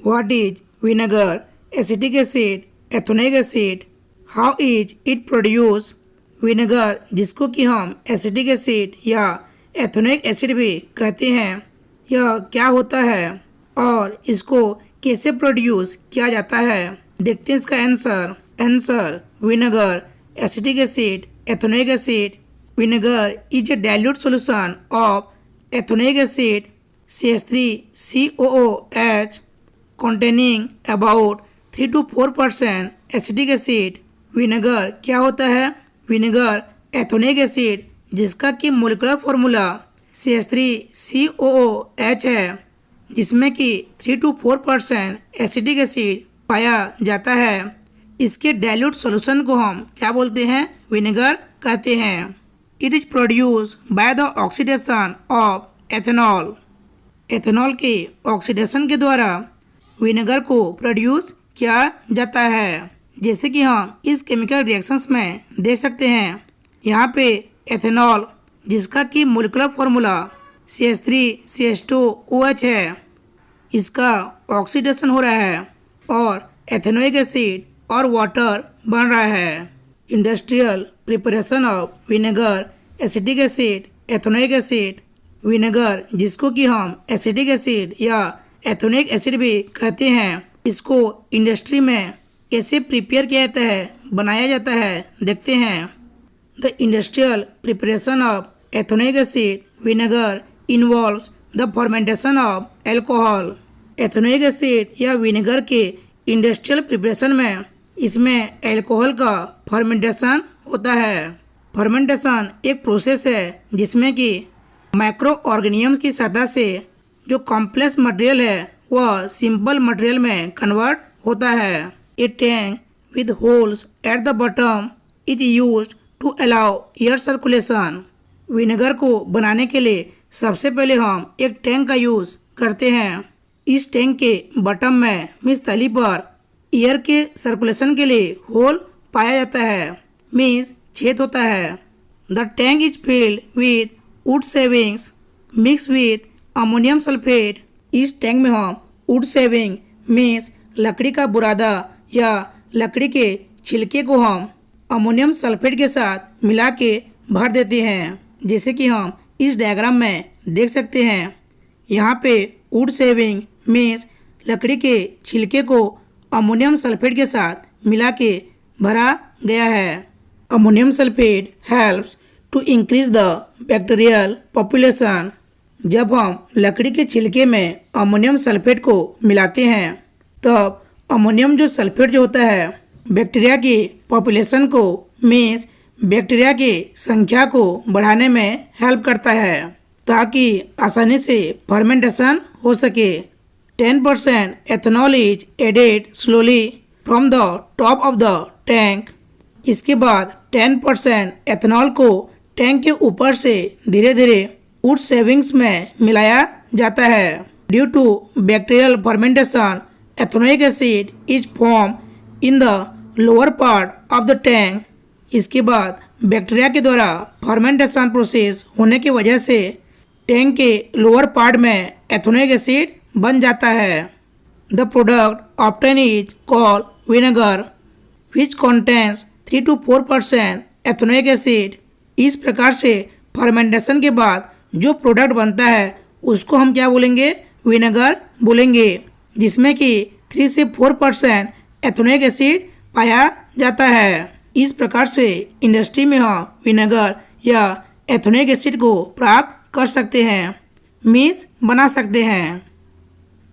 What is vinegar, acetic acid, ethanoic acid? How is it produced? Vinegar जिसको कि हम acetic acid या ethanoic acid भी कहते हैं, यह क्या होता है और इसको कैसे प्रोड्यूस किया जाता है? देखते हैं इसका answer vinegar, acetic acid, ethanoic acid. Vinegar is a dilute solution of ethanoic acid CH3COOH containing about 3 to 4% acetic acid. Vinegar क्या होता है? विनेगर एथेनोइक एसिड जिसका कि मोलिकुलर फॉर्मूला CH3COOH है, जिसमें कि 3 to 4% एसिटिक एसिड पाया जाता है. इसके डाइल्यूट सॉल्यूशन को हम क्या बोलते हैं? विनेगर कहते हैं. It is produce by the oxidation of ethanol. Ethanol के ऑक्सीडेशन के द्वारा विनेगर को प्रोड्यूस किया जाता है, जैसे कि हम इस केमिकल रिएक्शंस में देख सकते हैं. यहाँ पे एथेनॉल जिसका कि मोलिकुलर फॉर्मूला CH3CH2OH है, इसका ऑक्सीडेशन हो रहा है और एथेनोइक एसिड और वाटर बन रहा है. Industrial preparation of vinegar, acetic acid, ethanoic acid. Vinegar जिसको कि हम एसिटिक एसिड या एथेनोइक एसिड भी कहते हैं, इसको इंडस्ट्री में कैसे प्रिपेयर किया जाता है, बनाया जाता है, देखते हैं. The industrial preparation of ethanoic acid vinegar involves the fermentation of alcohol. Ethanoic acid या विनेगर के इंडस्ट्रियल प्रिपरेशन में इसमें एल्कोहल का फर्मेंटेशन होता है. फर्मेंटेशन एक प्रोसेस है जिसमें कि माइक्रो ऑर्गेनिजम्स की सहायता से जो कॉम्प्लेक्स मटेरियल है वह सिंपल मटेरियल में कन्वर्ट होता है. A tank with holes at the bottom is used to allow air circulation. Vinegar को बनाने के लिए सबसे पहले हम एक टैंक का यूज़ करते हैं. इस टैंक के बॉटम में मीन्स तली पर एयर के सर्कुलेशन के लिए होल पाया जाता है, मीन्स छेद होता है. The tank is filled with would savings mix with ammonium sulphate. इस टैंक में हम वुड सेविंग मीन्स लकड़ी का बुरादा या लकड़ी के छिलके को हम अमोनियम सल्फेट के साथ मिला के भर देते हैं, जैसे कि हम इस डायग्राम में देख सकते हैं. यहाँ पे वुड सेविंग मीन्स लकड़ी के छिलके को अमोनियम सल्फेट के साथ मिला के भरा गया है. Ammonium sulphate helps to increase the bacterial population. जब हम लकड़ी के छिलके में अमोनियम सल्फेट को मिलाते हैं तब अमोनियम जो सल्फेट जो होता है बैक्टीरिया की पॉपुलेशन को मीन्स बैक्टीरिया की संख्या को बढ़ाने में हेल्प करता है, ताकि आसानी से फर्मेंटेशन हो सके. 10% ethanol is added slowly from the top of the tank. इसके बाद 10% एथेनॉल को टैंक के ऊपर से धीरे धीरे वुड सेविंग्स में मिलाया जाता है. Due to bacterial fermentation ethanoic acid is form in the lower part of the tank. इसके बाद बैक्टीरिया के द्वारा फर्मेंटेशन प्रोसेस होने की वजह से टैंक के लोअर पार्ट में एथेनोइक एसिड बन जाता है. The product obtain is called vinegar which contains 3 to 4% ethanoic acid. इस प्रकार से फर्मेंटेशन के बाद जो प्रोडक्ट बनता है उसको हम क्या बोलेंगे? विनेगर बोलेंगे, जिसमें कि 3 से 4% एथेनोइक एसिड पाया जाता है. इस प्रकार से इंडस्ट्री में हम विनेगर या एथेनोइक एसिड को प्राप्त कर सकते हैं, मीन्स बना सकते हैं.